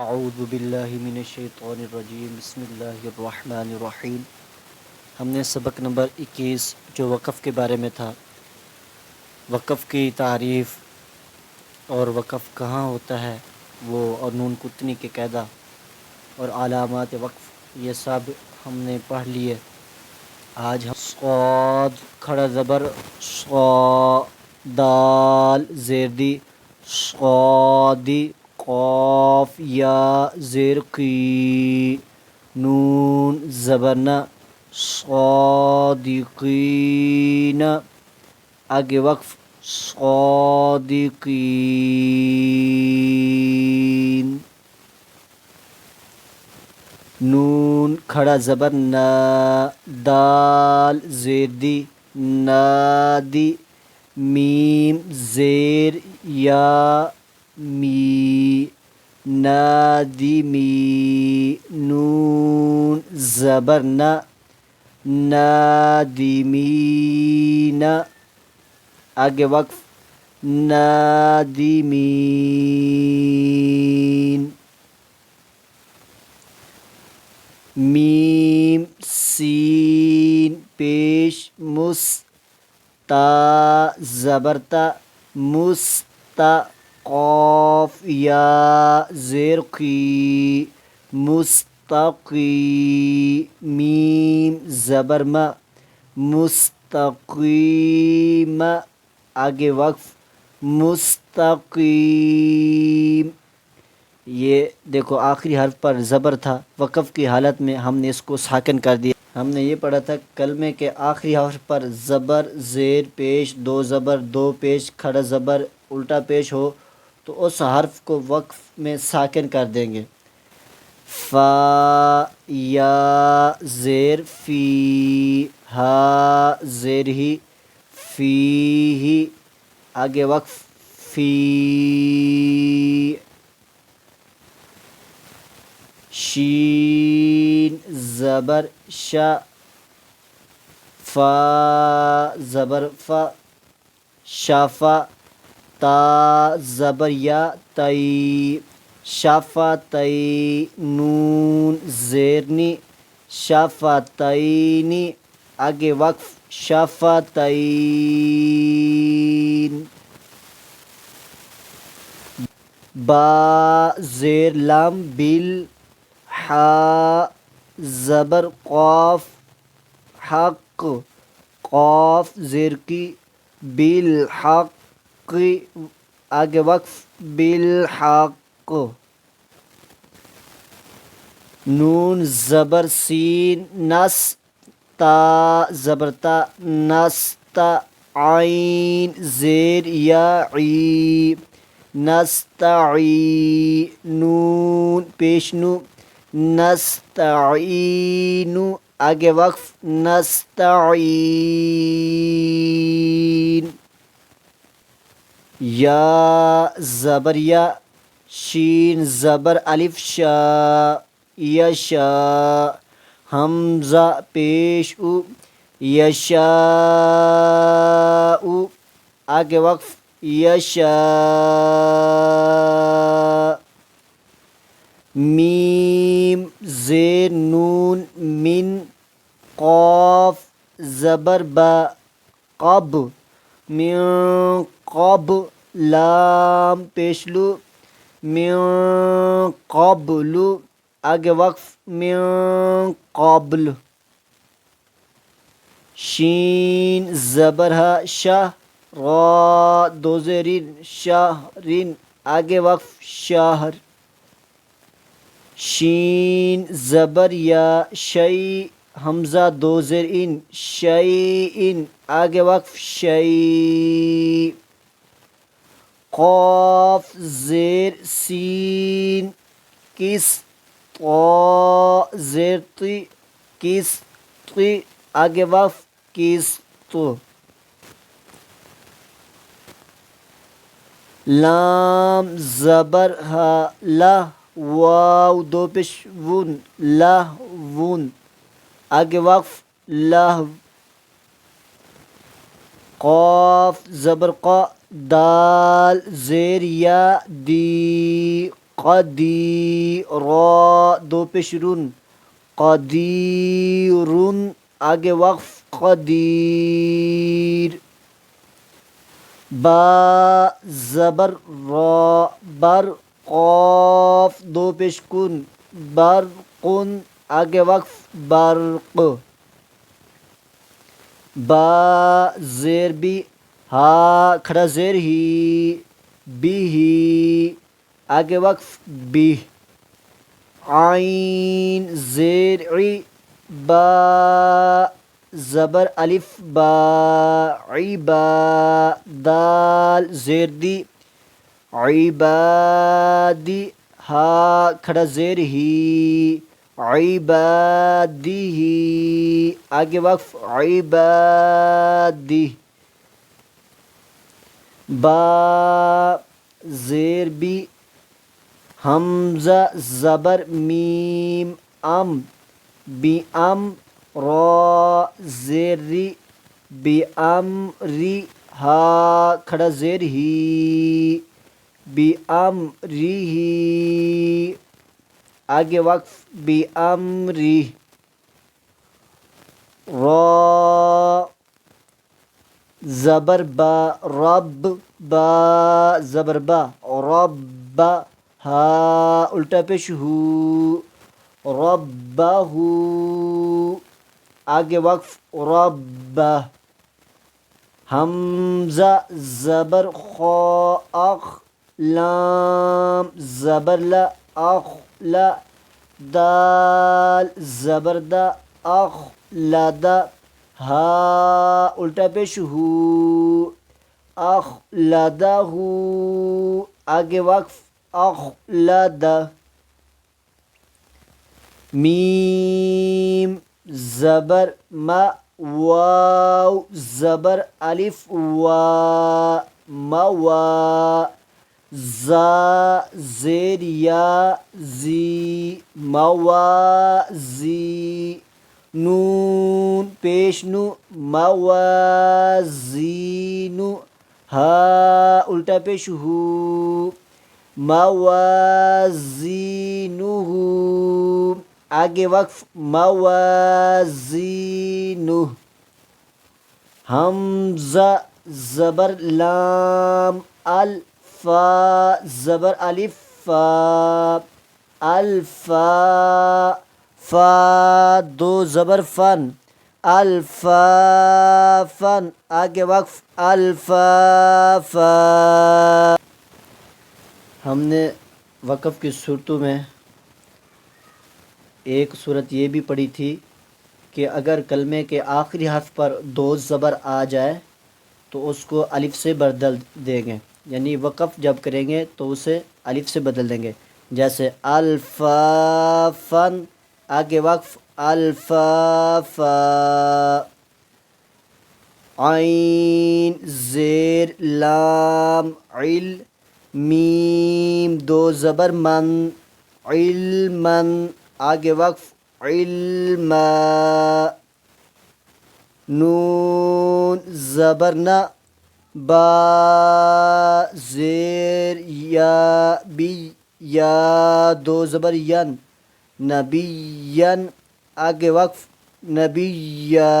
اعوذ باللہ من الشیطان الرجیم بسم اللہ الرحمن الرحیم۔ ہم نے سبق نمبر 21 جو وقف کے بارے میں تھا، وقف کی تعریف اور وقف کہاں ہوتا ہے وہ، اور نون کتنی کے قاعدہ اور علامات وقف، یہ سب ہم نے پڑھ لیے۔ آج ہم صاد کھڑا زبر صا، دال زیردی صادی، قاف یا زیر قی، نون زبرنا صادقین، آگے وقف صادقین، نون کھڑا زبر نا، دال زیر دی نادی، میم زیر یا می، نادمی، نون زبر نا نادمین، آگے وقف نادمین، میم سین پیش مس، تا زبر تا مستا، قاف یا زیر قی مستقی، میم زبر ما مستقیم، آگے وقف مستقیم۔ یہ دیکھو آخری حرف پر زبر تھا، وقف کی حالت میں ہم نے اس کو ساکن کر دیا۔ ہم نے یہ پڑھا تھا کلمے کے آخری حرف پر زبر زیر پیش، دو زبر دو پیش، کھڑا زبر الٹا پیش ہو تو اس حرف کو وقف میں ساکن کر دیں گے۔ فا یا زیر فی، ہا زیر ہی فی ہی، آگے وقف فی، شین زبر شا، فا زبر فا، شافا، تا زبر یا تئی، شافتئی، نون زیرنی شافتینی، آگے وقف شافتین، با زیر لام بل، حا زبر قاف حق، قاف زیر کی بالحق، آگے وقف بالحق، نون زبر سین نس، تا زبر تا نستا، عین زیر یا عی نستعی، نون پیش نو نستعین، آگے وقف نستعین، یا زبر یا، شین زبر الف شا، یشا، حمزہ پیش او یشاء، آگے وقف یشاء، میم زیر نون من، قاف زبر با قب، من قب، لام پیش لو من قبل، آگے وقف من قبل، شین زبر ہا شاہ، را دو زیرین شہرین، آگے وقف شہر، شین زبر یا شی، حمزہ دو زیر ان شیئن، آگے وقف شیء، قاف زیر سین کس، طا زیر تی کس تی، آگے وقف کس تو، لام زبر ہا لا، واو دو پیش ون لہون، آگے وقف لہو، قاف زبر قا، دال زیر یا دی، را دو پیش رون قدیرن آگے وقف قدیر با زبر را بر قاف دو پیش کن برقن آگے وقف برق با زیر بی ہا کھڑا زیر ہی بھی آگے وقف بھی عین زیر عی با زبر الف با عیبا دال زیر دی عبادی ہا کھڑا زیر ہی عبادی آگے وقف عبادی با زیر بی حمزہ زبر میم ام بی ام را زیر ری بی ام ری ہا کھڑا زیر ہی بی ام ری آگے وقف بی ام ری را زبر با رب با زبر با رب ہا الٹا پیش ہو ربہ آگے وقف رب حمزہ زبر خا اخ لام زبر لا اخ لا دال زبر دا اخ لا دا ہا الٹا پیش ہو اخ لا دا ہو آگے وقف اخ لا دا میم زبر ما واو زبر الف وا موا زا زیر یا زی موازی نون پیش نو موازینو ہا الٹا پیش ہو موازینو آگے وقف موازینو حمزہ زبر لام الفا زبر الف فا الفا فا دو زبر فن الفا فن آگے وقف الفا ہم نے وقف کی صورتوں میں ایک صورت یہ بھی پڑھی تھی کہ اگر کلمے کے آخری حرف پر دو زبر آ جائے تو اس کو الف سے بدل دیں گے، یعنی وقف جب کریں گے تو اسے الف سے بدل دیں گے، جیسے الفافن آگے وقف الفافا عین زیر لام عل میم دو زبر من علمن آگے وقف علما نون زبر نا با زیر یا بی یا دو زبر ین نبین آگے وقف نبیا۔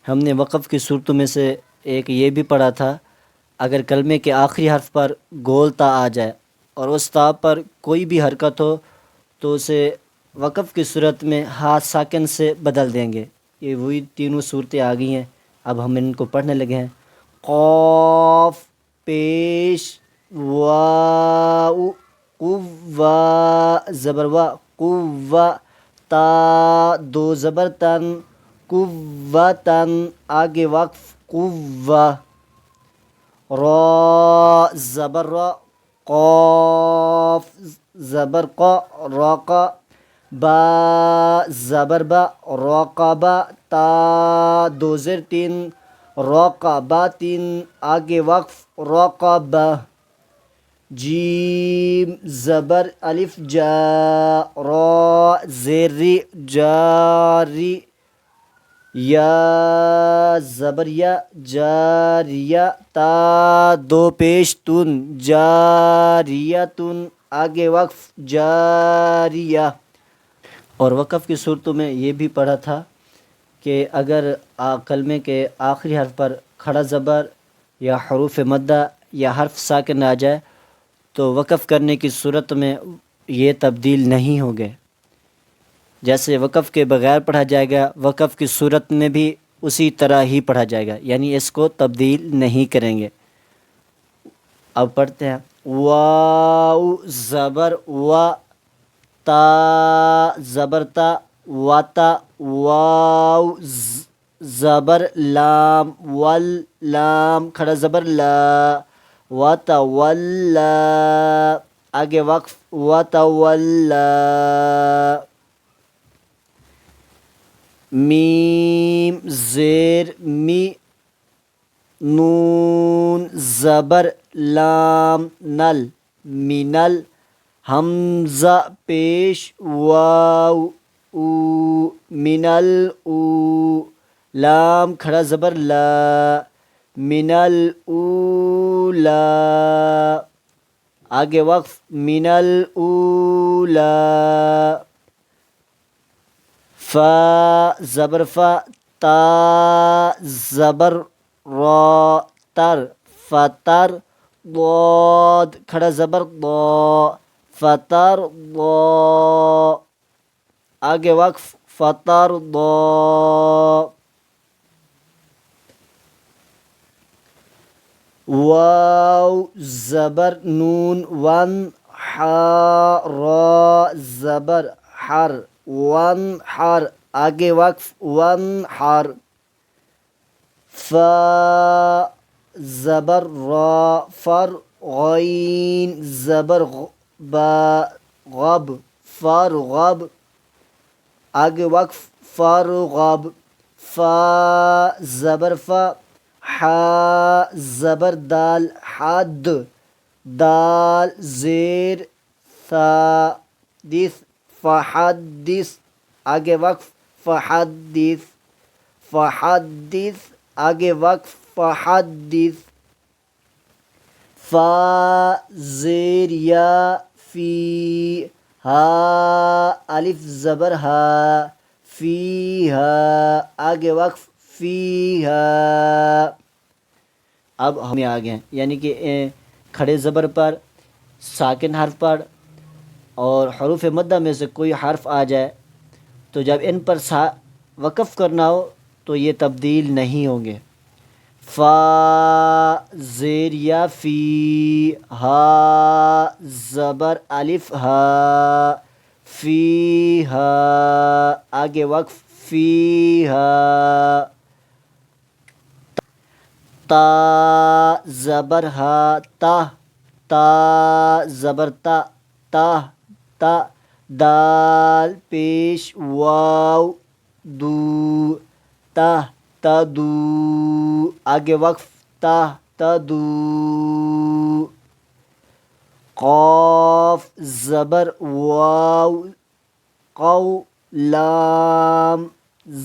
ہم نے وقف کی صورتوں میں سے ایک یہ بھی پڑھا تھا اگر کلمے کے آخری حرف پر گول تا آ جائے اور اس تا پر کوئی بھی حرکت ہو تو اسے وقف کی صورت میں ہاتھ ساکن سے بدل دیں گے۔ یہ وہی تینوں صورتیں آ گئی ہیں، اب ہم ان کو پڑھنے لگے ہیں۔ قاف پیش واو قوا زبر وا قوا تا دو زبر تن قوتن آگے وقف قوا را زبر را قاف زبر قا راقا با زبر با راقبا تا دو زر تین راقباتن آگے وقف راقبا جیم زبر الف جا را زیر جاری یا زبر یا، جاریہ، تا دو پیش تن، جاریتن، آگے وقف جاریہ۔ اور وقف کی صورتوں میں یہ بھی پڑھا تھا کہ اگر کلمے کے آخری حرف پر کھڑا زبر یا حروف مدہ یا حرف ساکن آ جائے تو وقف کرنے کی صورت میں یہ تبدیل نہیں ہوگے۔ جیسے وقف کے بغیر پڑھا جائے گا، وقف کی صورت میں بھی اسی طرح ہی پڑھا جائے گا، یعنی اس کو تبدیل نہیں کریں گے۔ اب پڑھتے ہیں واو زبر و، تا زبر تا، واتا، واو زبر لام، واللام کھڑا زبر لا، وتولا، آگے وقف وتولا۔ میم زیر می، نون زبر لام نل، منل، حمزہ پیش واو او، منل او، لام کھڑا زبر لا، منل اولا، آگے وقف منل اولا۔ فا زبر فا، تا زبر را، تر، فتر، ضاد کھڑا زبر ضا، فتر ضا، آگے وقف فتر ضا۔ واو زبر نون ون، حا را زبر حر، ون حر، آگے وقف ون حر۔ فا زبر را فر، غین زبر با، غب، فرغب، آگے وقف فرغب۔ فا زبر فا، حا زبر دال حد، دال زیر ثا، دس فحدث، آگے وقف فحدث، فحدث، آگے وقف فحدث۔ فا زیر یا، فی، ہا الف زبر ہا، فیہا، آگے وقف فیہا۔ اب ہمیں آگے ہیں، یعنی کہ کھڑے زبر پر، ساکن حرف پر اور حروف مدہ میں سے کوئی حرف آ جائے تو جب ان پر وقف کرنا ہو تو یہ تبدیل نہیں ہوں گے۔ فا زیر یا فی، ہا زبر الف ہا، فی ہا، آگے وقف فی ہا۔ تا زبر ہا، تا، تا زبر تا، تا، تا، دال پیش واو دو، تا تدو، آگے وقف تا تدو۔ قاف زبر واو، قو، لام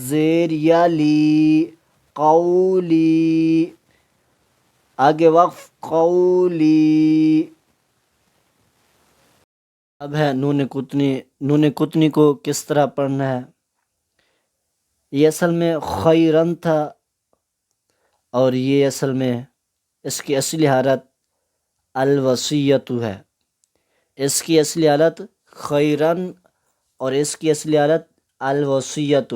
زیر یا لی، قولی، آگے وقف قولی۔ اب ہے نون قطنی۔ نون قطنی کو کس طرح پڑھنا ہے؟ یہ اصل میں خیرن تھا اور یہ اصل میں اس کی اصلی حالت الوصیت ہے۔ اس کی اصلی حالت خیرن اور اس کی اصلی حالت الوصیت۔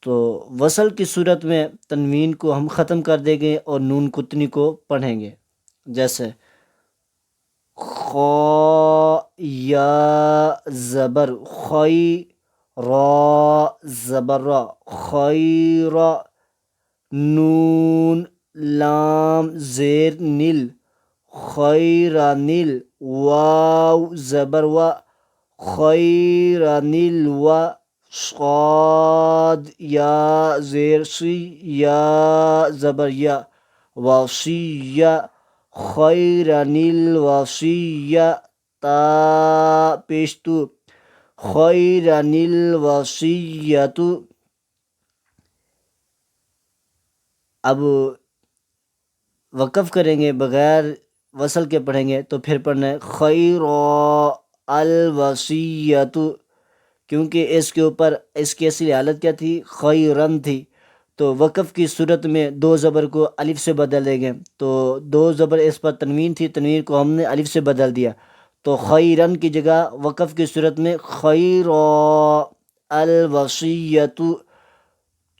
تو وصل کی صورت میں تنوین کو ہم ختم کر دیں گے اور نون قطنی کو پڑھیں گے، جیسے خا یا زبر خی، را زبر را، خیر، نون لام زیر نیل، خیرنیل، واو زبر و، خیرنیل و، صاد یا زیر سی، یا زبر یا، وصیہ، خیرنیل وصیہ، تا پیش تو، خیرنیل وصیۃ، اب وقف کریں گے، بغیر وصل کے پڑھیں گے تو پھر پڑھنا ہے خیر الوصیت، کیونکہ اس کے اوپر اس کی اصلی حالت کیا تھی؟ خیرن تھی، تو وقف کی صورت میں دو زبر کو الف سے بدل دیں گے، تو دو زبر اس پر تنوین تھی، تنوین کو ہم نے الف سے بدل دیا، تو خیرن کی جگہ وقف کی صورت میں خیر الوصیت۔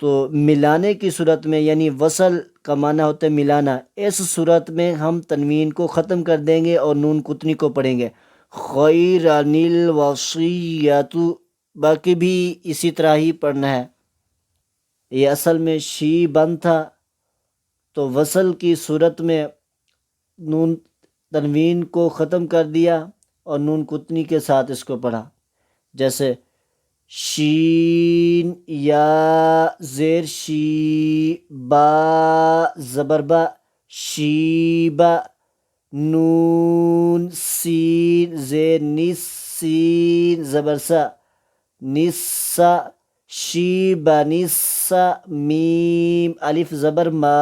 تو ملانے کی صورت میں، یعنی وصل کا معنی ہوتا ہے ملانا، اس صورت میں ہم تنوین کو ختم کر دیں گے اور نون قطنی کو پڑھیں گے خیرن الوصیت، باقی بھی اسی طرح ہی پڑھنا ہے۔ یہ اصل میں شی بند تھا، تو وصل کی صورت میں نون تنوین کو ختم کر دیا اور نون قطنی کے ساتھ اس کو پڑھا، جیسے شین یا زیر شی، با زبر با شیبا، نون سین زیر نس، سین زبر سا نسا، شیبا نسا، میم الف زبر ما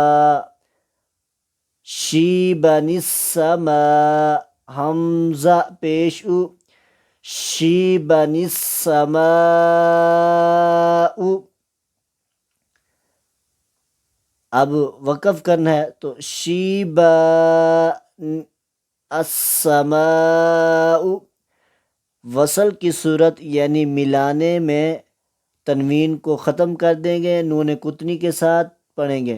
شیبا نسا ما، حمزہ پیش او شیبن السماء۔ اب وقف کرنا ہے تو شیبن السماء، وصل کی صورت یعنی ملانے میں تنوین کو ختم کر دیں گے، نون قطنی کے ساتھ پڑھیں گے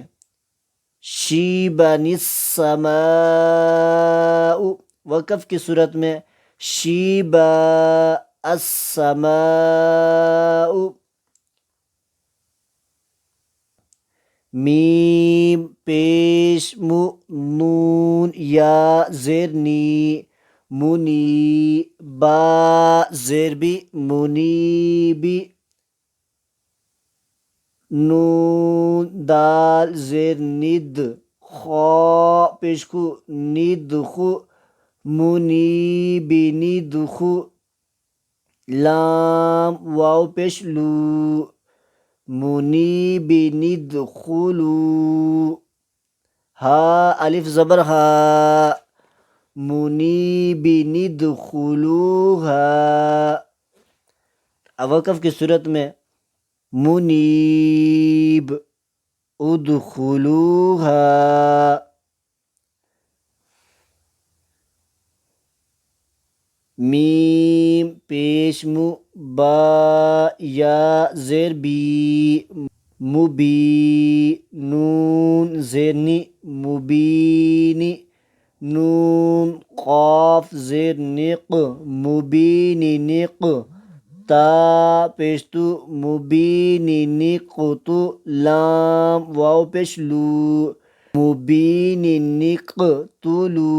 شیبن السماء۔ وقف کی صورت میں شیبا السماء، میم پیش مو، نون یا زیر نی منی، با زیر بی منیبی، نون دال زیر ند، خا پیش کو ند خو منیب ند خو، لام واو پیش لو منیب ند خلو، ہا الف زبر ہا منیب ند خلوہا۔ وقف کی صورت میں منیب ادخلوہا، میم پیش مو، با یا زیر بی مبی، نون زیر نی مبینی، نون قاف زیر نق مبینی نق، تا پیش تو مبینی نقطو، لام واو پیش لو مبینی نقتلو،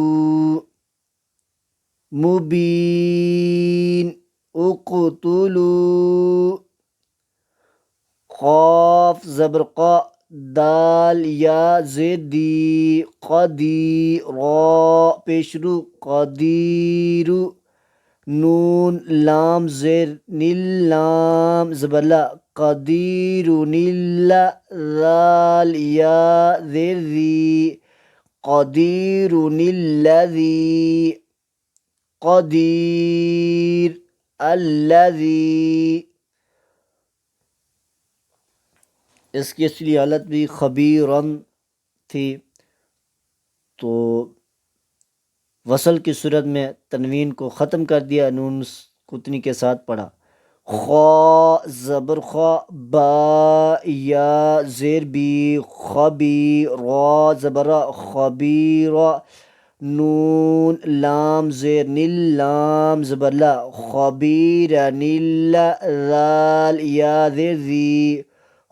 مبین اقتلو، قاف زبر قا، دال یا زیر دی قدی، را پیش رو قدیرو، نون لام زیر نیل، لام زبر لا قدیرو نیلا، ذال یا زیر ذی قدیرو الذی، قدیر الذی، اس کی اصلی حالت بھی خبیرن تھی، تو وصل کی صورت میں تنوین کو ختم کر دیا، نون قطنی کے ساتھ پڑھا خا زبر خا، با یا زیر بی خبی، را زبر را خبیرا، نون لام زیر نیل، لام زبر لا خبیرن الا، ذال یا زیر ذی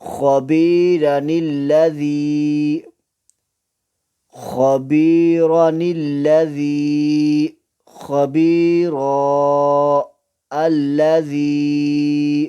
خبیرن الذی، خبیرن الذی، خبیرا الذی۔